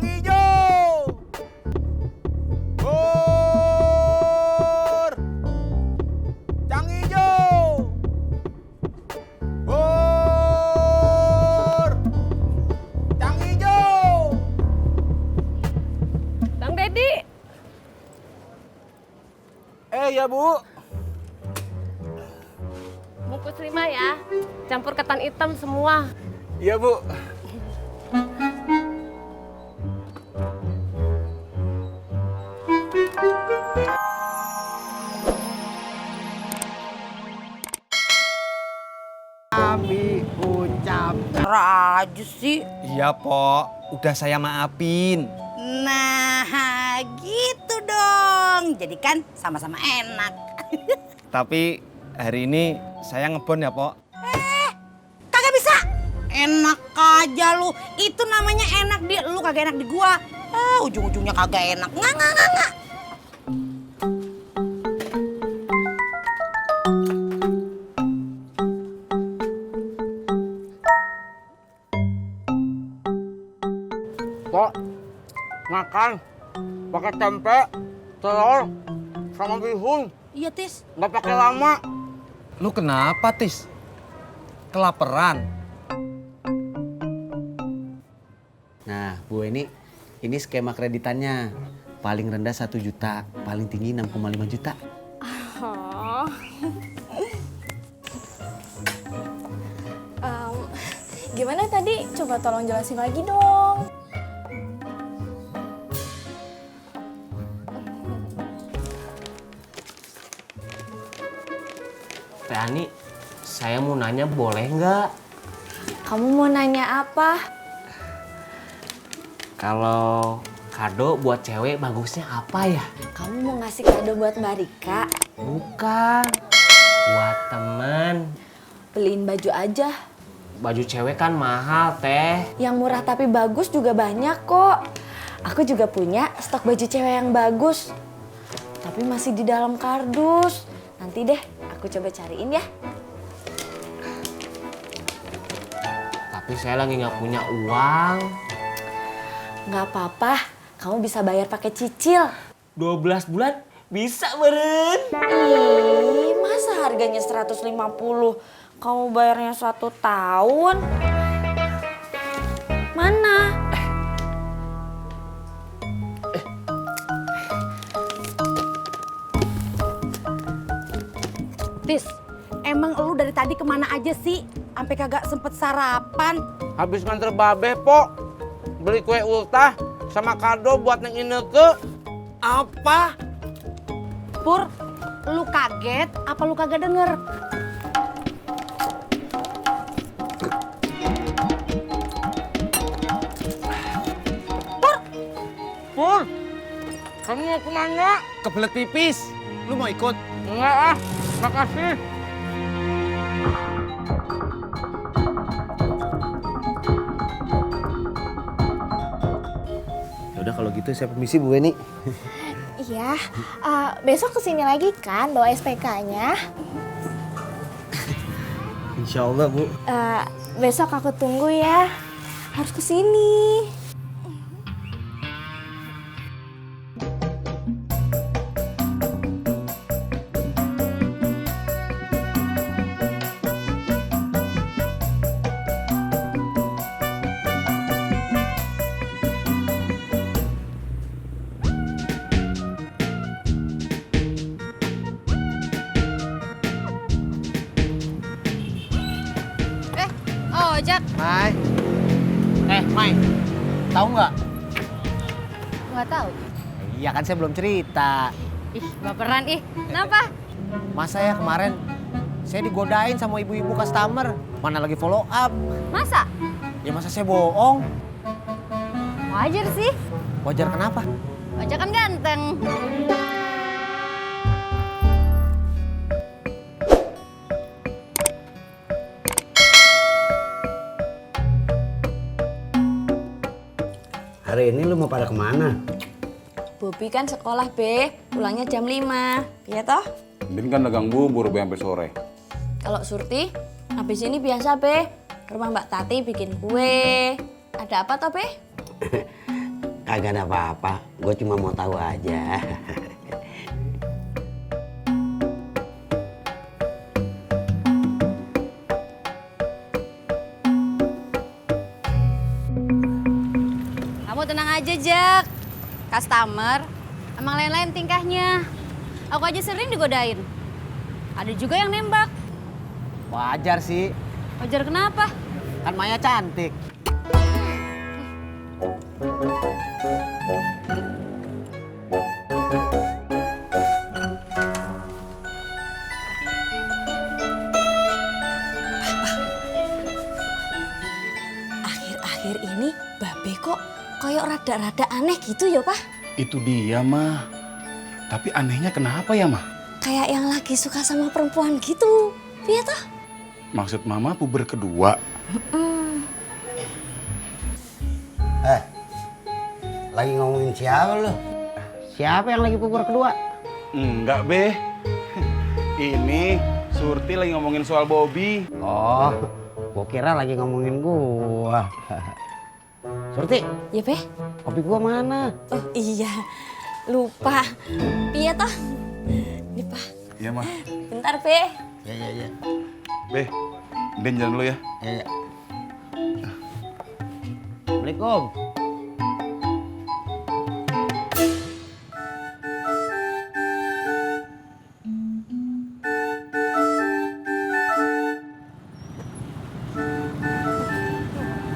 Cang Ijo. Pur. Cang Ijo. Pur. Cang Ijo. Bang Dedi. Ya Bu. Bungkus 5 ya. Campur ketan hitam semua. Iya Bu. Kami ucap aja sih. Iya, Pok. Udah saya maafin. Nah, gitu dong. Jadi kan sama-sama enak. Tapi hari ini saya ngebon ya, Pok. Kagak bisa. Enak aja lu. Itu namanya enak di lu, kagak enak di gua. Ujung-ujungnya kagak enak. Nggak. Pok, makan pakai tempe, telur, sama bihun. Iya, Tis. Nggak pakai lama. Lu kenapa, Tis? Kelaparan? Nah, Bu ini skema kreditannya. Paling rendah 1 juta, paling tinggi 6,5 juta. Oh. Gimana tadi? Coba tolong jelasin lagi dong. Teh Ani, saya mau nanya boleh nggak? Kamu mau nanya apa? Kalau kado buat cewek bagusnya apa ya? Kamu mau ngasih kado buat Mbak Rika? Bukan, buat temen. Beliin baju aja. Baju cewek kan mahal, Teh. Yang murah tapi bagus juga banyak kok. Aku juga punya stok baju cewek yang bagus. Tapi masih di dalam kardus. Nanti deh aku coba cariin ya. Tapi saya lagi nggak punya uang. Nggak apa-apa, kamu bisa bayar pakai cicil. 12 bulan bisa beren. Ih, masa harganya 150, kamu bayarnya 1 tahun? Mana? Tis, emang lu dari tadi kemana aja sih? Sampai kagak sempet sarapan. Habis nganter babe, Pok. Beli kue ultah sama kado buat Neng Ineke. Apa? Pur, lu kaget apa lu kagak denger? Pur, kamu mau kemana? Kebelet pipis. Lu mau ikut? Enggak ah, makasih. Ya udah kalau gitu saya permisi Bu Weni. Iya, besok kesini lagi kan bawa SPK-nya. Insya Allah Bu. Besok aku tunggu ya. Harus kesini. Ojak. Mai. Mai. Tahu nggak? Nggak tahu. Iya kan saya belum cerita. Ih, baperan ih. Kenapa? Masa ya kemarin saya digodain sama ibu-ibu customer. Mana lagi follow up. Masa? Ya masa saya bohong? Wajar sih. Wajar kenapa? Ojak kan ganteng. Hari ini lu mau pada kemana? Bobi kan sekolah, Be. Pulangnya jam 5. Iya toh? Din kan dagang bubur sampai sore. Kalau Surti, habis ini biasa, Be. Ke rumah Mbak Tati bikin kue. Ada apa toh, Be? Kagak ada apa-apa, gue cuma mau tahu aja. Kamu tenang aja, Jak. Customer, emang lain-lain tingkahnya. Aku aja sering digodain. Ada juga yang nembak. Wajar sih, Wajar kenapa? kan Maya cantik. Akhir-akhir ini Babe kok kayak rada-rada aneh gitu ya, Pak? Itu dia, mah. Tapi anehnya kenapa ya, mah? Kayak yang lagi suka sama perempuan gitu. Iya toh? Maksud mama puber kedua? Lagi ngomongin siapa lu? Siapa yang lagi puber kedua? Enggak, Be. Ini Surti lagi ngomongin soal Bobby. Oh, gua kira lagi ngomongin gua. Surti, Ya, Be? kopi gua mana? Oh iya, lupa. Iya toh? Nih, Pak. Iya, mah. Bentar, Be. Ya. Be, Den jalan dulu ya. Ya. Assalamualaikum.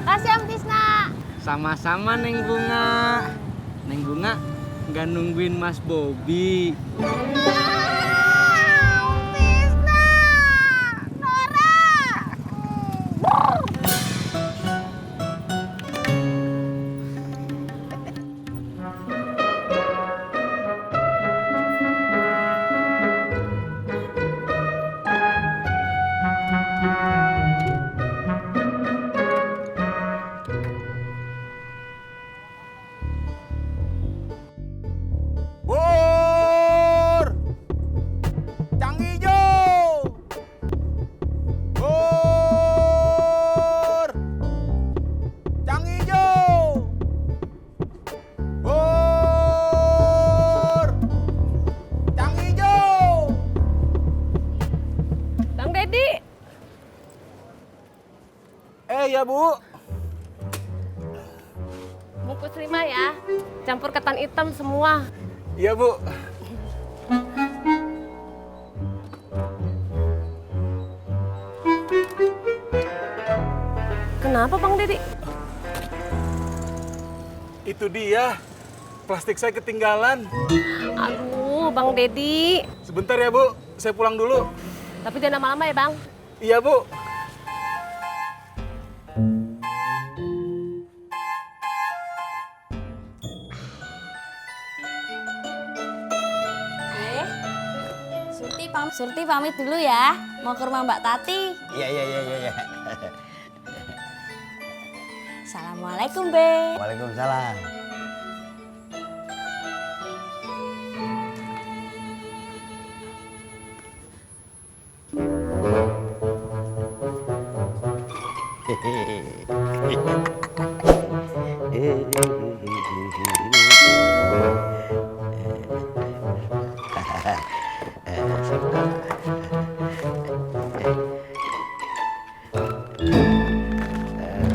Kasih Om Tisna. Sama-sama Neng Bunga. Neng Bunga nggak nungguin Mas Bobby. Pur! Cang hijau! Pur! Cang hijau! Pur! Cang hijau! Bang Dedi. Ya, Bu. Bungkus 5 ya. Campur ketan hitam semua. Iya, Bu. Kenapa Bang Dedi? Itu dia. Plastik saya ketinggalan. Aduh, Bang Dedi. Sebentar ya, Bu. Saya pulang dulu. Tapi jangan lama-lama ya, Bang. Iya, Bu. Surti pamit dulu ya. Mau ke rumah Mbak Tati. Iya. Assalamualaikum, Be. Waalaikumsalam.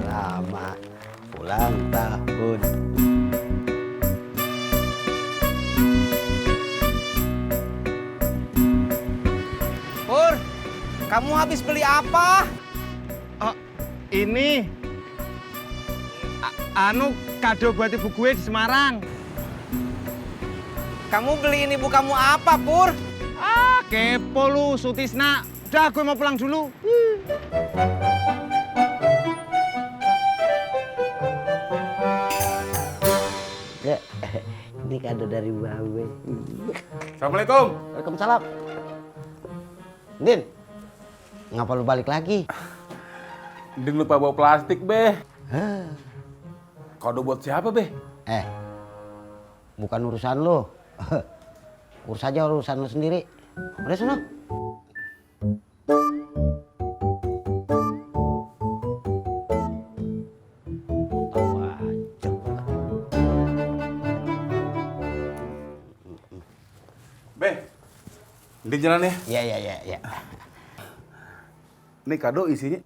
Selamat ulang tahun. Pur, kamu habis beli apa? Ini kado buat ibu gue di Semarang. Kamu beliin ibu kamu apa, Pur? Kepo lu, Sutisna. Udah, gue mau pulang dulu. Ya, ini kado dari Babe. Assalamualaikum. Waalaikumsalam. Din, ngapa lu balik lagi? Den lupa bawa plastik, Be. Kado buat siapa, Be? Bukan urusan lu. Urus aja urusan lu sendiri. Udah sana. Tahu aja. Be, di jalan ya. Iya. Ini kado isinya.